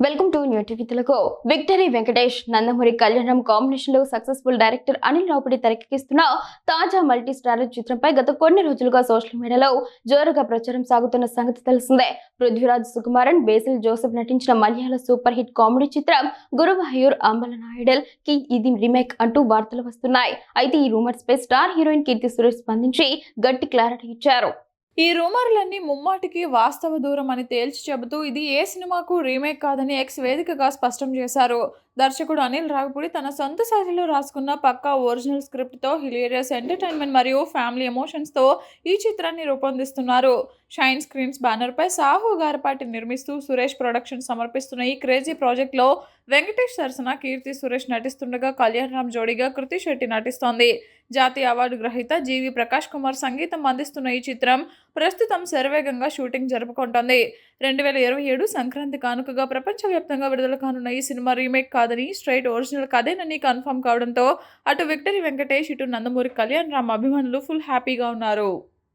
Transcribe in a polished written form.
Welcome to new TV Telugu. Victory Venkatesh, Nandamuri కళ్యాణం combination లో successful director Anil Ravipudi తెరకెక్కిస్తున్న తాజా మల్టీ స్టారర్ చిత్రంపై గత కొన్ని రోజులుగా సోషల్ మీడియాలో జోరుగా ప్రచారం సాగుతున్న సంగతి తెలిసిందే. పృథ్వీరాజ్ సుకుమారన్, బేసిల్ జోసెఫ్ నటించిన మలయాళ సూపర్ హిట్ కామెడీ చిత్రం గురువాయూర్ అంబలనాయుడల్ కి ఇది రీమేక్ అంటూ వార్తలు వస్తున్నాయి. అయితే ఈ రూమర్స్ పై స్టార్ హీరోయిన్ కీర్తి సురేష్ స్పందించి గట్టి క్లారిటీ ఇచ్చారు. ఈ రూమర్లన్నీ ముమ్మాటికి వాస్తవ దూరం అని తేల్చి చెబుతూ ఇది ఏ సినిమాకు రీమేక్ కాదని ఎక్స్ వేదికగా స్పష్టం చేశారు. దర్శకుడు అనిల్ రావిపూడి తన సొంత శైలిలో రాసుకున్న పక్కా ఒరిజినల్ స్క్రిప్ట్తో హిలేరియస్ ఎంటర్టైన్మెంట్ మరియు ఫ్యామిలీ ఎమోషన్స్తో ఈ చిత్రాన్ని రూపొందిస్తున్నారు. షైన్ స్క్రీన్స్ బ్యానర్పై సాహు గారపాటి నిర్మిస్తూ సురేష్ ప్రొడక్షన్ సమర్పిస్తున్న ఈ క్రేజీ ప్రాజెక్ట్లో వెంకటేష్ సరసన కీర్తి సురేష్ నటిస్తుండగా కళ్యాణ్ రామ్ జోడీగా కృతి శెట్టి నటిస్తోంది. జాతీయ అవార్డు గ్రహీత జీవి ప్రకాష్ కుమార్ సంగీతం అందిస్తున్న ఈ చిత్రం ప్రస్తుతం శరవేగంగా షూటింగ్ జరుపుకుంటోంది. 2027 సంక్రాంతి కానుకగా ప్రపంచవ్యాప్తంగా విడుదల కానున్న ఈ సినిమా రీమేక్ కాదని, స్ట్రైట్ ఒరిజినల్ కథేనని కన్ఫర్మ్ కావడంతో అటు విక్టరీ వెంకటేష్, ఇటు నందమూరి కళ్యాణ్ రామ్ అభిమానులు ఫుల్ హ్యాపీగా ఉన్నారు.